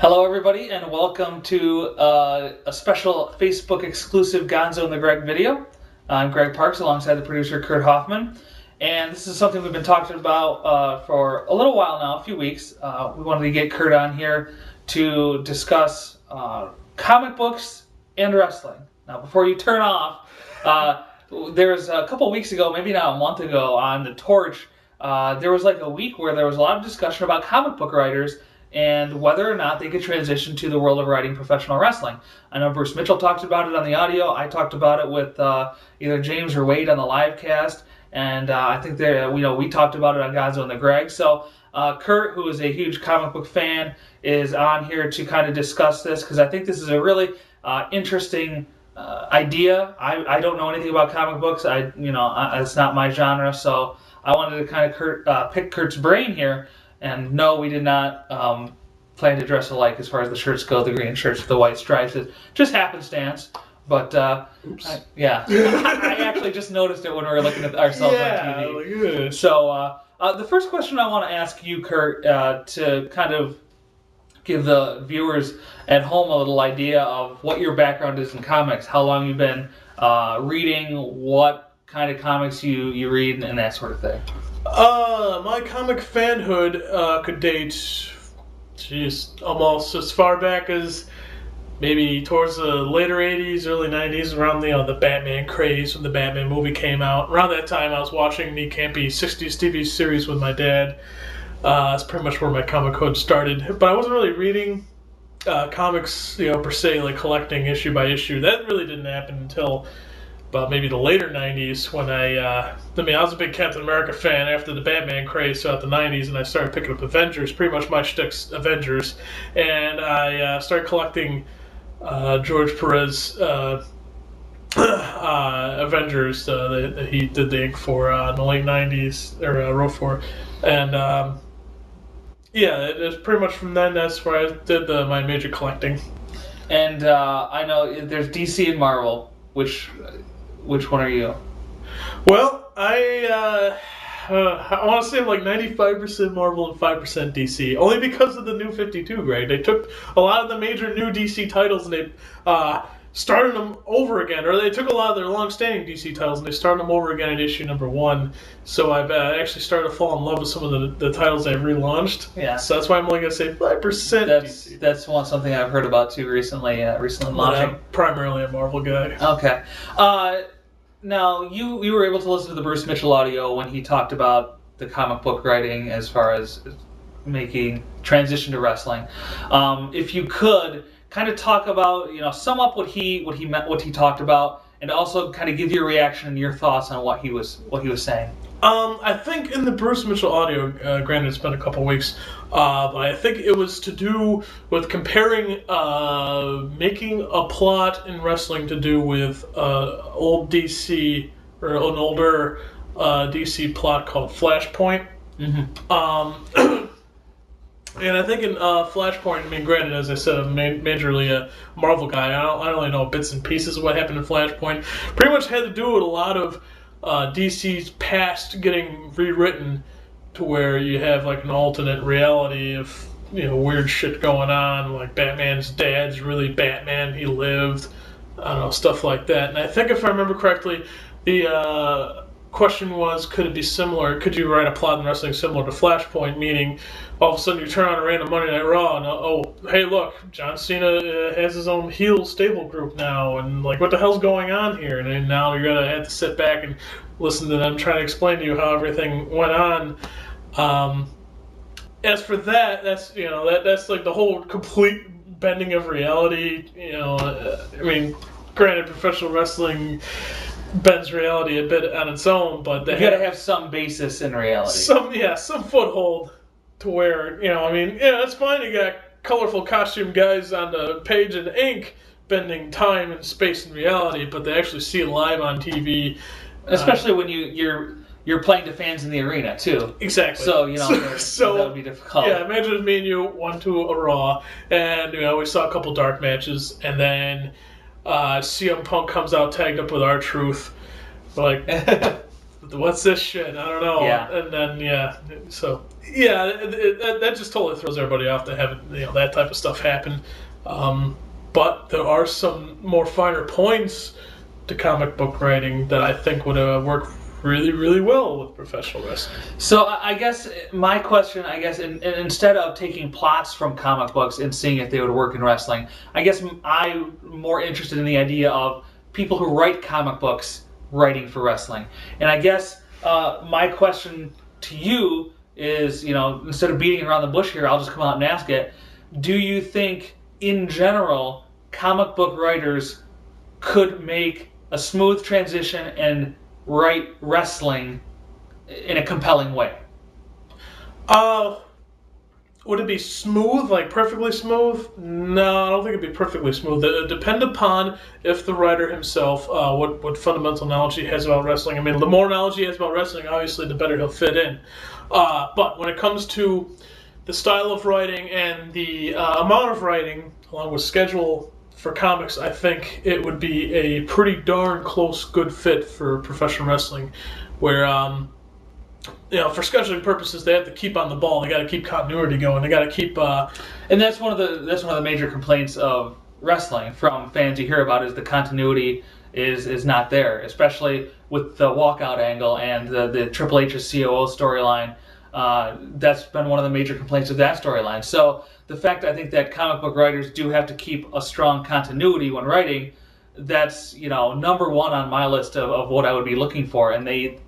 Hello, everybody, and welcome to a special Facebook exclusive Gonzo and the Greg video. I'm Greg Parks alongside the producer Kurt Hoffman, and this is something we've been talking about for a little while now, a few weeks. We wanted to get Kurt on here to discuss comic books and wrestling. Now, before you turn off, there was a couple weeks ago, maybe not a month ago, on The Torch, there was like a week where there was a lot of discussion about comic book writers and whether or not they could transition to the world of writing professional wrestling. I know Bruce Mitchell talked about it on the audio. I talked about it with either James or Wade on the live cast, and I think we talked about it on Gonzo and the Greg. So Kurt, who is a huge comic book fan, is on here to kind of discuss this because I think this is a really interesting idea. I don't know anything about comic books. It's not my genre, so I wanted to kind of pick Kurt's brain here. And no, we did not plan to dress alike as far as the shirts go, the green shirts with the white stripes. It just happenstance. But, I actually just noticed it when we were looking at ourselves on TV. Like, so, the first question I want to ask you, Kurt, to kind of give the viewers at home a little idea of what your background is in comics, how long you've been reading, what kind of comics you read, and that sort of thing. My comic fanhood could date, almost as far back as maybe towards the later 80s, early 90s, around the Batman craze when the Batman movie came out. Around that time, I was watching the campy 60s TV series with my dad. That's pretty much where my comic hood started. But I wasn't really reading comics, per se, like collecting issue by issue. That really didn't happen until about maybe the later 90s when I was a big Captain America fan after the Batman craze throughout the 90s, and I started picking up Avengers. Pretty much my shtick's Avengers. And I started collecting George Perez Avengers that he did the ink for in the late 90s, or wrote for. And it was pretty much from then that's where I did my major collecting. And I know there's DC and Marvel. Which one are you? Well, I want to say I'm like 95% Marvel and 5% DC. Only because of the New 52, Greg. They took a lot of the major new DC titles and they started them over again. Or they took a lot of their long-standing DC titles and they started them over again at issue number 1. So I've actually started to fall in love with some of the titles they've relaunched. Yeah. So that's why I'm only going to say 5% DC. That's something I've heard about too recently launching. I'm primarily a Marvel guy. Okay. Now, you were able to listen to the Bruce Mitchell audio when he talked about the comic book writing as far as making transition to wrestling. If you could kind of talk about, sum up what he talked about, and also kind of give your reaction and your thoughts on what he was saying. I think in the Bruce Mitchell audio, granted it's been a couple weeks, but I think it was to do with comparing making a plot in wrestling to do with old DC, or an older DC plot called Flashpoint. Mm-hmm. And I think in Flashpoint, granted, as I said, I'm majorly a Marvel guy. I only know bits and pieces of what happened in Flashpoint. Pretty much had to do with a lot of DC's past getting rewritten to where you have like an alternate reality of weird shit going on, like Batman's dad's really Batman, he lived, I don't know, stuff like that. And I think if I remember correctly, the question was, could it be similar? Could you write a plot in wrestling similar to Flashpoint? Meaning, all of a sudden you turn on a random Monday Night Raw and hey, look, John Cena has his own heel stable group now, and like, what the hell's going on here? And then now you're gonna have to sit back and listen to them trying to explain to you how everything went on. As for that, that's that's like the whole complete bending of reality. Granted, professional wrestling bends reality a bit on its own, but they gotta have some basis in reality. Some foothold to where, it's fine you got colorful costume guys on the page in ink bending time and space and reality, but they actually see it live on TV. Especially when you're playing to fans in the arena too. Exactly. So that would be difficult. Yeah, imagine if me and you went to a Raw and we saw a couple dark matches, and then CM Punk comes out tagged up with R-Truth. Like, what's this shit? I don't know. Yeah. And then so that just totally throws everybody off to have that type of stuff happen. But there are some more finer points to comic book writing that I think would work really, really well with professional wrestling. So I guess my question, instead of taking plots from comic books and seeing if they would work in wrestling, I guess I'm more interested in the idea of people who write comic books writing for wrestling. And I guess my question to you is, instead of beating around the bush here, I'll just come out and ask it. Do you think, in general, comic book writers could make a smooth transition and write wrestling in a compelling way? Would it be smooth, like perfectly smooth? No, I don't think it'd be perfectly smooth. It would depend upon if the writer himself, what fundamental knowledge he has about wrestling. I mean, the more knowledge he has about wrestling, obviously, the better he'll fit in. But when it comes to the style of writing and the amount of writing, along with schedule for comics, I think it would be a pretty darn close, good fit for professional wrestling, where for scheduling purposes, they have to keep on the ball. They got to keep continuity going. They got to keep. And that's one of the major complaints of wrestling from fans you hear about is the continuity is not there, especially with the walkout angle and the Triple H's COO storyline. That's been one of the major complaints of that storyline. So the fact I think that comic book writers do have to keep a strong continuity when writing, that's number one on my list of what I would be looking for, and they,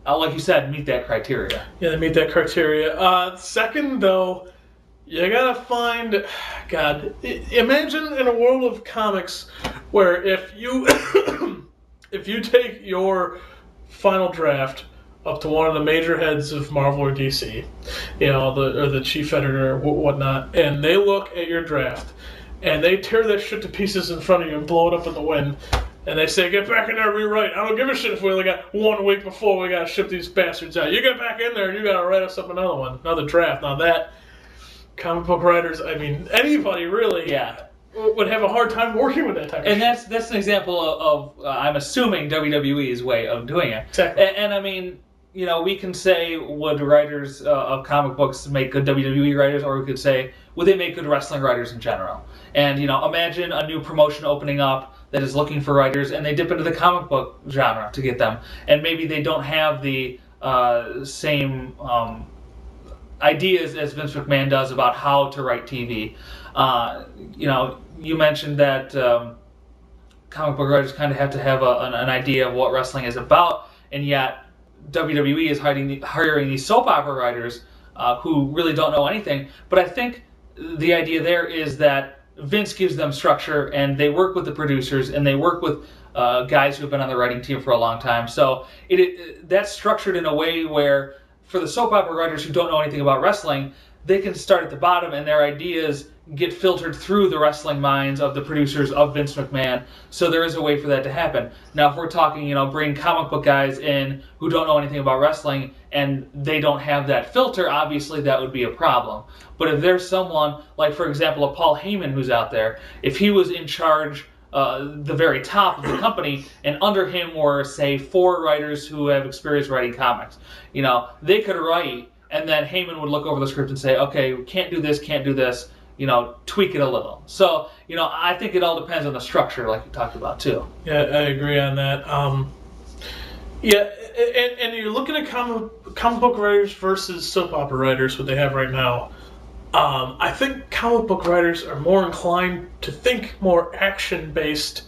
like you said, meet that criteria. Yeah, they meet that criteria. Second, though, you gotta find, God, imagine in a world of comics where if you if you take your final draft up to one of the major heads of Marvel or DC, the chief editor or whatnot, and they look at your draft, and they tear that shit to pieces in front of you and blow it up in the wind, and they say, get back in there and rewrite. I don't give a shit if we only got 1 week before we gotta ship these bastards out. You get back in there and you gotta write us up another draft. Now that, comic book writers, I mean, anybody really would have a hard time working with that type of shit. And that's an example of I'm assuming WWE's way of doing it. Exactly. And I mean, we can say, would writers of comic books make good WWE writers, or we could say, would they make good wrestling writers in general? And, imagine a new promotion opening up that is looking for writers, and they dip into the comic book genre to get them. And maybe they don't have the same ideas as Vince McMahon does about how to write TV. You mentioned that comic book writers kind of have to have an idea of what wrestling is about, and yet WWE is hiring these soap opera writers who really don't know anything. But I think the idea there is that Vince gives them structure, and they work with the producers, and they work with guys who have been on the writing team for a long time. So that's structured in a way where, for the soap opera writers who don't know anything about wrestling, they can start at the bottom, and their ideas get filtered through the wrestling minds of the producers of Vince McMahon. So there is a way for that to happen. Now, if we're talking, bring comic book guys in who don't know anything about wrestling and they don't have that filter, obviously that would be a problem. But if there's someone, like for example, a Paul Heyman who's out there, if he was in charge, the very top of the company, and under him were, say, 4 writers who have experience writing comics, they could write, and then Heyman would look over the script and say, okay, we can't do this, tweak it a little. So, I think it all depends on the structure, like you talked about, too. Yeah, I agree on that. And you're looking at comic book writers versus soap opera writers, what they have right now. I think comic book writers are more inclined to think more action-based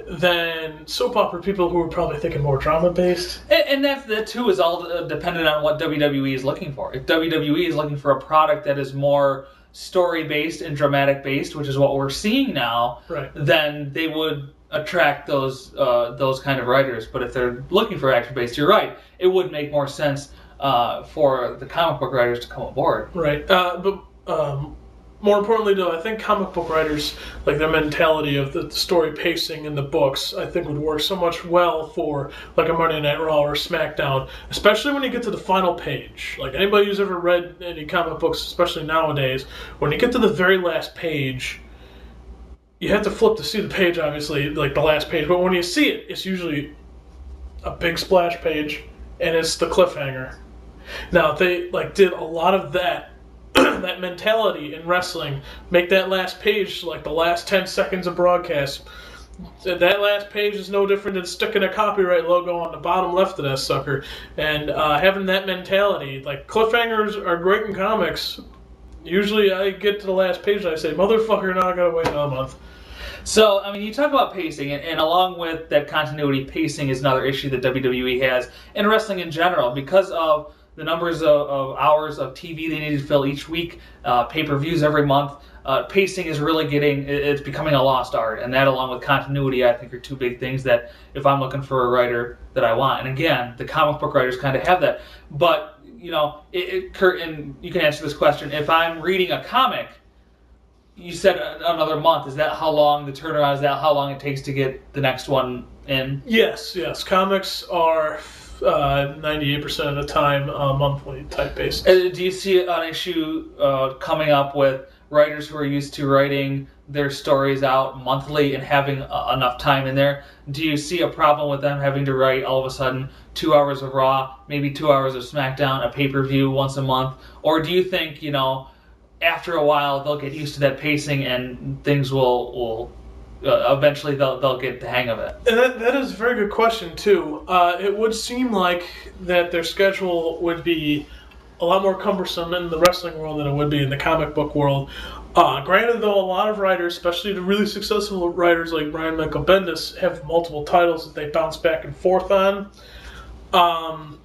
than soap opera people who are probably thinking more drama-based. And that too is all dependent on what WWE is looking for. If WWE is looking for a product that is more story-based and dramatic-based, which is what we're seeing now, right, then they would attract those kind of writers. But if they're looking for action-based, you're right, it would make more sense for the comic book writers to come aboard. Right, but more importantly, though, I think comic book writers, like their mentality of the story pacing in the books, I think would work so much well for like a Monday Night Raw or SmackDown, especially when you get to the final page. Like anybody who's ever read any comic books, especially nowadays, when you get to the very last page, you have to flip to see the page, obviously, like the last page. But when you see it, it's usually a big splash page and it's the cliffhanger. Now they did a lot of that that mentality in wrestling. Make that last page like the last 10 seconds of broadcast. That last page is no different than sticking a copyright logo on the bottom left of that sucker. And having that mentality, cliffhangers are great in comics. Usually I get to the last page and I say, motherfucker, now I gotta wait another month. So, I mean, you talk about pacing, and along with that continuity, pacing is another issue that WWE has, and wrestling in general, because of the numbers of hours of TV they need to fill each week, pay-per-views every month. Pacing is really it's becoming a lost art, and that along with continuity, I think, are two big things that if I'm looking for a writer that I want. And again, the comic book writers kind of have that. But, Kurt, and you can answer this question, if I'm reading a comic, you said another month, is that how long the turnaround, is that how long it takes to get the next one in? Yes. Comics are 98% of the time monthly type basis. Do you see an issue coming up with writers who are used to writing their stories out monthly and having enough time in there? Do you see a problem with them having to write all of a sudden 2 hours of Raw, maybe 2 hours of SmackDown, a pay-per-view once a month? Or do you think, after a while they'll get used to that pacing and things will eventually they'll get the hang of it? And that is a very good question too. It would seem like that their schedule would be a lot more cumbersome in the wrestling world than it would be in the comic book world. Granted, though, a lot of writers, especially the really successful writers like Brian Michael Bendis, have multiple titles that they bounce back and forth on.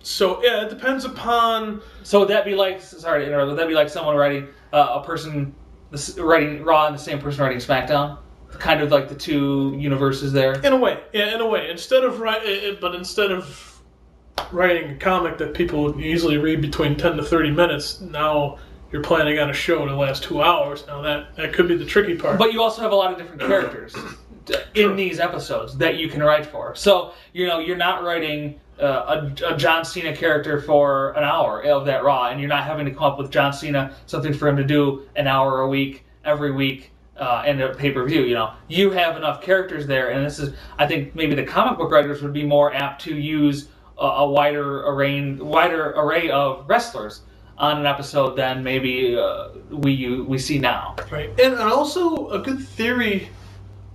So yeah, it depends upon. So would that be like? Sorry to interrupt. Would that be like someone writing a person writing Raw and the same person writing SmackDown? Kind of like the two universes there. In a way, yeah, in a way. Instead of writing a comic that people easily read between 10 to 30 minutes, now you're planning on a show to last 2 hours. Now that could be the tricky part. But you also have a lot of different characters in these episodes that you can write for. So you're not writing a John Cena character for an hour of that Raw, and you're not having to come up with John Cena something for him to do an hour a week every week. And a pay-per-view, you have enough characters there, and this is, I think, maybe the comic book writers would be more apt to use a wider array of wrestlers on an episode than maybe we see now. Right, and also a good theory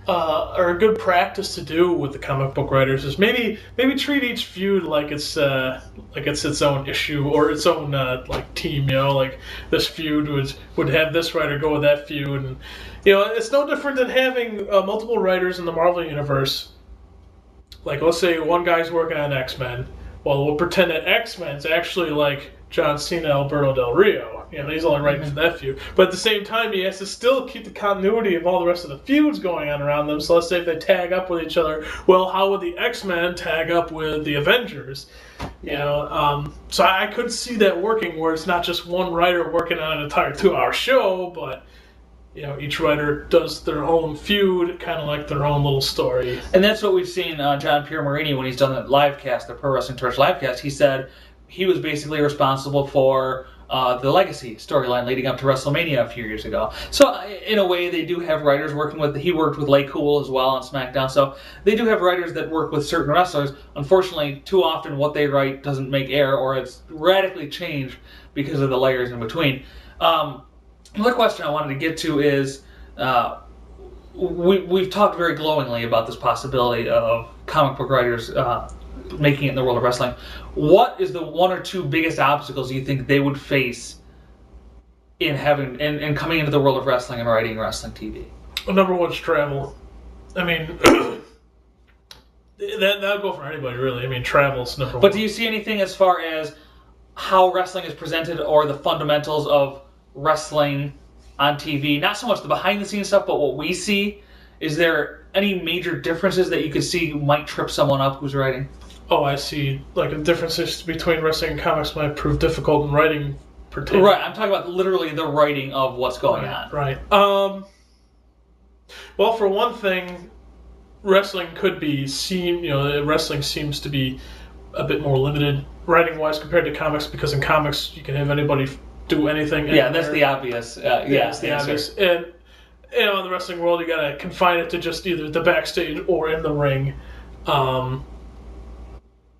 or a good practice to do with the comic book writers is maybe treat each feud like it's its own issue or its own team. Like this feud would have this writer go with that feud, and it's no different than having multiple writers in the Marvel universe. Like, let's say one guy's working on X-Men. Well, we'll pretend that X-Men's actually like John Cena, Alberto Del Rio. He's only writing for that feud. But at the same time, he has to still keep the continuity of all the rest of the feuds going on around them. So let's say if they tag up with each other, well, how would the X-Men tag up with the Avengers? So I could see that working where it's not just one writer working on an entire 2-hour show, but each writer does their own feud, kind of like their own little story. And that's what we've seen John Pierre Marini, when he's done the live cast, the Pro Wrestling Torch live cast, he said he was basically responsible for the Legacy storyline leading up to WrestleMania a few years ago. So in a way, they do have writers working with, he worked with Lay Cool as well on SmackDown, so they do have writers that work with certain wrestlers. Unfortunately, too often what they write doesn't make air, or it's radically changed because of the layers in between. Another question I wanted to get to is, we've talked very glowingly about this possibility of comic book writers making it in the world of wrestling. What is the one or two biggest obstacles you think they would face in coming into the world of wrestling and writing wrestling TV? Well, number one is travel. I mean, that'll go for anybody, really. I mean, travel's number one. But do you see anything as far as how wrestling is presented or the fundamentals of wrestling on TV? Not so much the behind-the-scenes stuff, but what we see. Is there any major differences that you could see might trip someone up who's writing? Oh, I see. Like, the differences between wrestling and comics might prove difficult in writing. Right, I'm talking about literally the writing of what's going on. Right. Well, for one thing, wrestling could be seen, wrestling seems to be a bit more limited writing-wise compared to comics, because in comics you can have anybody do anything. Yeah, that's the obvious. That's the obvious. And in the wrestling world, you gotta confine it to just either the backstage or in the ring.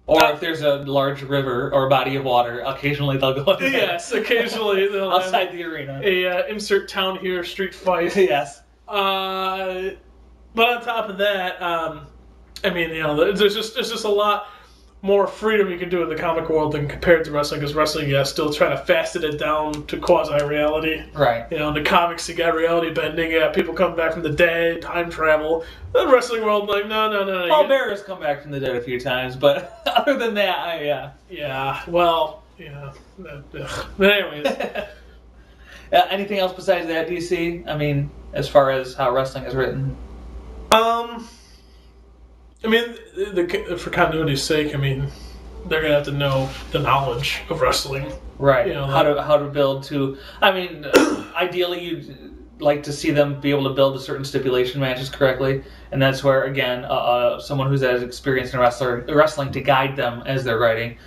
Or if there's a large river or body of water, occasionally they'll go in there. Yes, occasionally they'll outside the arena. Insert town here street fight. Yes. But on top of that, I mean, there's just a lot more freedom you can do in the comic world than compared to wrestling, because wrestling, still trying to fasten it down to quasi-reality. Right. In the comics, you got reality bending, people coming back from the dead, time travel. The wrestling world, like, no. Paul Bearer has come back from the dead a few times, but other than that, But anyways. Anything else besides that, DC? I mean, as far as how wrestling is written? I mean, for continuity's sake, I mean, they're gonna have to know the knowledge of wrestling, right? How to build to. I mean, ideally, you'd like to see them be able to build a certain stipulation matches correctly, and that's where again, someone who's as experienced in wrestling to guide them as they're writing.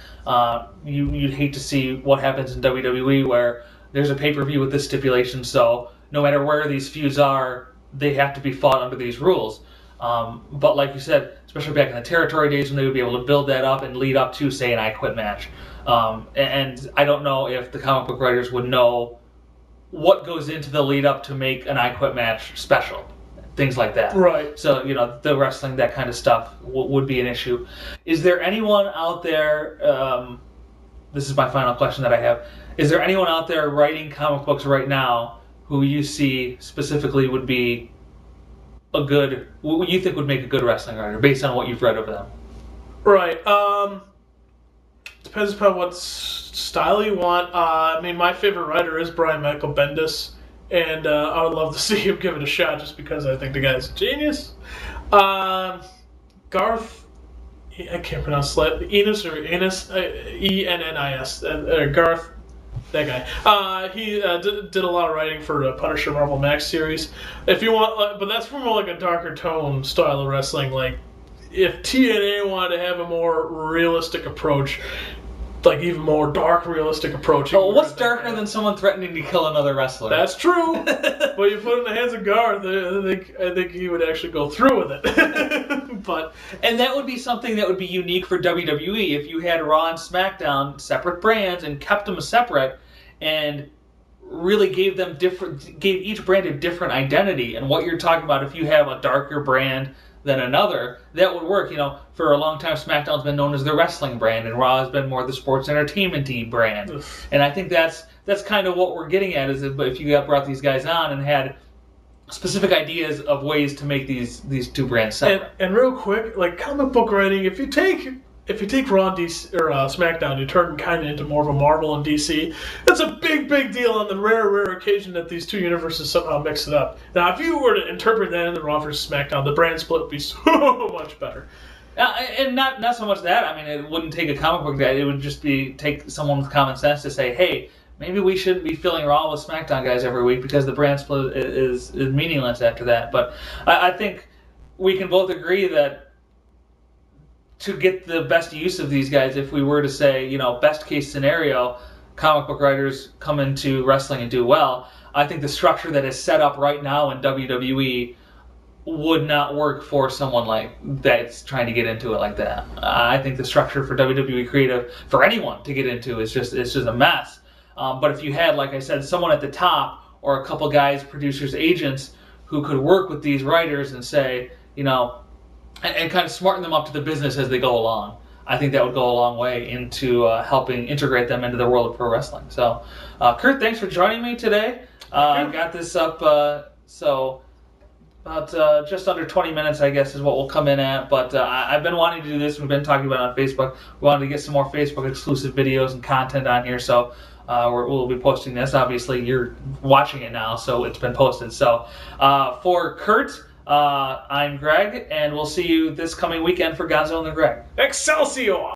You'd hate to see what happens in WWE where there's a pay-per-view with this stipulation, so no matter where these feuds are, they have to be fought under these rules. But like you said, especially back in the territory days when they would be able to build that up and lead up to, say, an I Quit match. And I don't know if the comic book writers would know what goes into the lead up to make an I Quit match special. Things like that. Right. So, the wrestling, that kind of stuff would be an issue. Is there anyone out there, this is my final question that I have, is there anyone out there writing comic books right now who you see specifically would be what you think would make a good wrestling writer based on what you've read of them? Right. Depends upon what style you want. I mean, my favorite writer is Brian Michael Bendis, and I would love to see him give it a shot just because I think the guy's a genius. Garth, I can't pronounce that. Ennis, E-N-N-I-S. Garth. That guy. He did a lot of writing for the Punisher Marvel Max series. If you want, but that's more like a darker tone style of wrestling. Like, if TNA wanted to have a more realistic approach, like even more dark, realistic approach. Oh, what's darker than someone threatening to kill another wrestler? That's true. But you put it in the hands of Garth, I think he would actually go through with it. And that would be something that would be unique for WWE if you had Raw and SmackDown separate brands and kept them separate and really gave each brand a different identity. And what you're talking about, if you have a darker brand than another, that would work. For a long time, SmackDown's been known as the wrestling brand, and Raw has been more the sports entertainment team brand. Oof. And I think that's kind of what we're getting at, is that if you brought these guys on and had specific ideas of ways to make these two brands separate. And real quick, like comic book writing, if you take Raw and DC, or SmackDown, you turn kind of into more of a Marvel and DC. That's a big deal on the rare occasion that these two universes somehow mix it up. Now, if you were to interpret that in the Raw versus SmackDown, the brand split would be so much better. And not so much that. I mean, it wouldn't take a comic book that. It would just take someone with common sense to say, hey, maybe we shouldn't be filling Raw with SmackDown guys every week because the brand split is meaningless after that. But I think we can both agree that to get the best use of these guys, if we were to say, best case scenario, comic book writers come into wrestling and do well, I think the structure that is set up right now in WWE would not work for someone like that's trying to get into it like that. I think the structure for WWE creative, for anyone to get into, is just a mess. But if you had, like I said, someone at the top or a couple guys, producers, agents, who could work with these writers and say, and kind of smarten them up to the business as they go along, I think that would go a long way into helping integrate them into the world of pro wrestling. So, Kurt, thanks for joining me today. Got this up, so about just under 20 minutes, I guess, is what we'll come in at. But I've been wanting to do this. We've been talking about it on Facebook. We wanted to get some more Facebook exclusive videos and content on here, so we'll be posting this. Obviously, you're watching it now, so it's been posted. So for Kurt, I'm Greg, and we'll see you this coming weekend for Gonzo and the Greg. Excelsior!